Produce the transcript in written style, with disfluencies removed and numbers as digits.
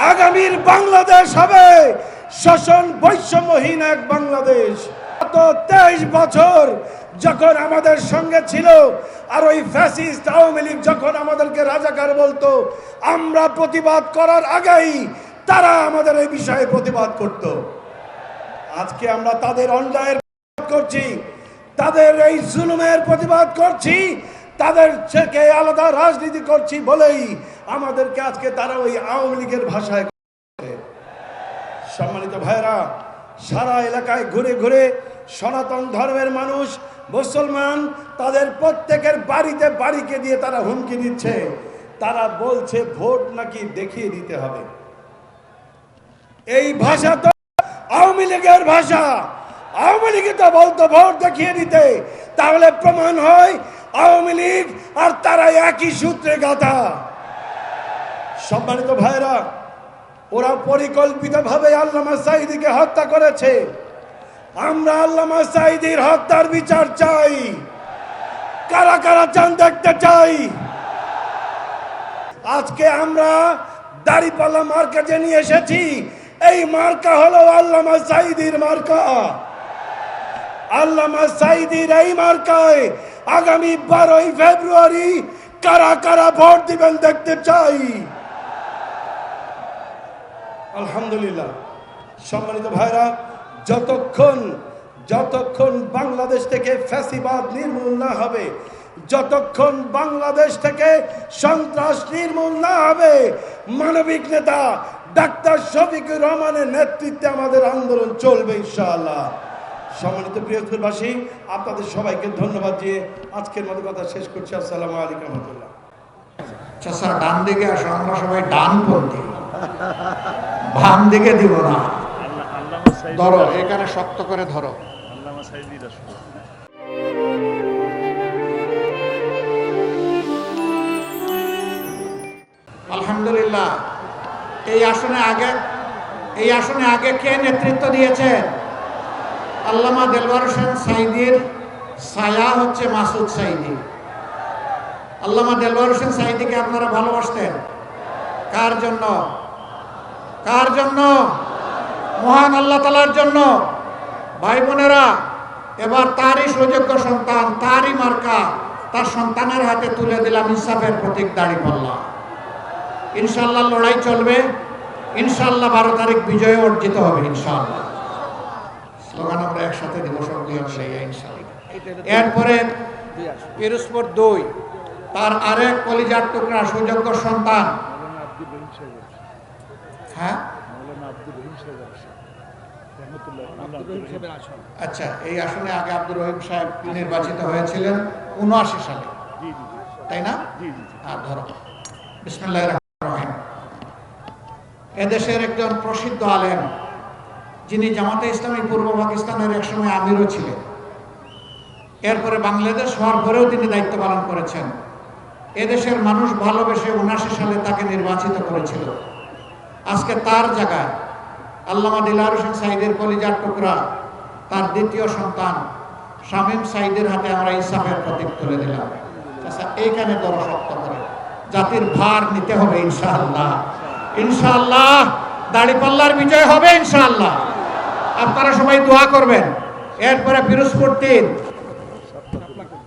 আগামীর বাংলাদেশ হবে শোষণ বৈষম্যহীন এক বাংলাদেশ। গত 23 বছর যখন আমাদের সঙ্গে ছিল, আর ওই ফ্যাসিস্ট আওয়ামী লীগ যখন আমাদেরকে রাজাকার বলতো, আমরা প্রতিবাদ করার আগেই তারা আমাদের এই বিষয়ে প্রতিবাদ করত। আজকে আমরা তাদের অন্যায়ের প্রতিবাদ করছি, তাদের এই জুলুমের প্রতিবাদ করছি, তাদের থেকে আলাদা রাজনীতি করছি বলেই আমাদেরকে আজকে তারা ওই আওয়ামী লীগের ভাষায়। সম্মানিত ভাইরা, সারা এলাকায় ঘুরে ঘুরে সনাতন ধর্মের মানুষ, মুসলমান, তাদের প্রত্যেকের বাড়িতে বাড়িকে দিয়ে তারা হুমকি দিচ্ছে। তারা বলছে ভোট নাকি দেখিয়ে দিতে হবে। এই ভাষা তো আওয়ামী লীগের ভাষা। আওয়ামী লীগ তো বলতো ভোট দেখিয়ে দিতে, তাহলে প্রমাণ হয় আওয়ামী লীগ আর তারা একই সূত্রে গাঁথা। সম্মানিত ভাইরা, ওরা পরিকল্পিতভাবে আল্লামা সাঈদীকে হত্যা করেছে। আমরা আল্লামা সাঈদীর হত্যার বিচার চাই। কারা কারা চান দেখতে চাই। আজকে আমরা দাড়িপাল্লা মার্কা যে নিয়ে এসেছি, এই মার্কা হলো আল্লামা সাঈদীর মার্কা। আল্লামা সাঈদীর এই মার্কায় আগামী 12ই ফেব্রুয়ারি কারা কারা ভোট দিবেন দেখতে চাই। আলহামদুলিল্লাহ। সম্মানিত ভাইরা, যতক্ষণ বাংলাদেশ থেকে ফ্যাসিবাদ নির্মূল না হবে, যতক্ষণ বাংলাদেশ থেকে সন্ত্রাস নির্মূল না হবে, মানবিক নেতা ডাক্তার শফিকুর রহমানের নেতৃত্বে আমাদের আন্দোলন চলবে ইনশাআল্লাহ। সম্মানিত প্রিয়বাসী, আপনাদের সবাইকে ধন্যবাদ দিয়ে আজকের মতো কথা শেষ করছি। আসসালামু আলাইকুম রহমতুল্লাহ। আচ্ছা, ডান দিকে আসো, আমরা সবাই ডানপন্থী, বাম দিকে দিব না। ধরো, এখানে শক্ত করে ধরো। আলহামদুলিল্লাহ। এই আসনে আগে কে নেতৃত্ব দিয়েছে? আল্লামা দেলওয়ার হোসেন সাঈদীর ছায়া হচ্ছে মাসুদ সাঈদী। আল্লামা দেলওয়ার হোসেন সাঈদীকে আপনারা ভালোবাসতেন কার জন্য? কার জন্য? মহান আল্লাহ তাআলার জন্য। ভাই বোনেরা, এবার তারই সুযোগ্য সন্তান, তারই মার্কা, তার সন্তানের হাতে তুলে দিলাম ইনসাফের প্রতীক দাড়িপাল্লা। ইনশাআল্লাহ লড়াই চলবে। ইনশাআল্লাহ 12 তারিখ বিজয় অর্জিত হবে ইনশাআল্লাহ। স্লোগান আমরা একসাথে দেব সঙ্গে ইনশাআল্লাহ। এরপরে পিরোজপুর 2, তার আরেক কলিজার টুকরা সুযোগ্য সন্তান। হ্যাঁ, আচ্ছা, এই আসনে আগে আব্দুর রহিম সাহেব নির্বাচিত হয়েছিলেন 79 সালে, তাই না? হ্যাঁ, ধরো। বিসমিল্লাহির রহমানির রহিম। এদেশের একজন প্রসিদ্ধ আলেম, যিনি জামাতে ইসলামী পূর্ব পাকিস্তানের একসময় আমিরও ছিলেন, এরপরে বাংলাদেশ হওয়ার পরেও তিনি দায়িত্ব পালন করেছেন। এদেশের মানুষ ভালোবেসে 79 সালে তাকে নির্বাচিত করেছিল। আজকে তার জায়গায় আল্লামা দেলওয়ার হোসেন সাঈদীর কলিজার টুকরা, তার দ্বিতীয় সন্তান শামীম সাঈদীর হাতে আমরা ইনসাফের প্রতীক তুলে দিলাম। আচ্ছা, এইখানে বড় শক্ত করে জাতির ভার নিতে হবে ইনশাআল্লাহ। ইনশাআল্লাহ দাড়িপাল্লার বিজয় হবে ইনশাআল্লাহ। আপনারা সবাই দোয়া করবেন। এরপরে পিরোজপুর 3,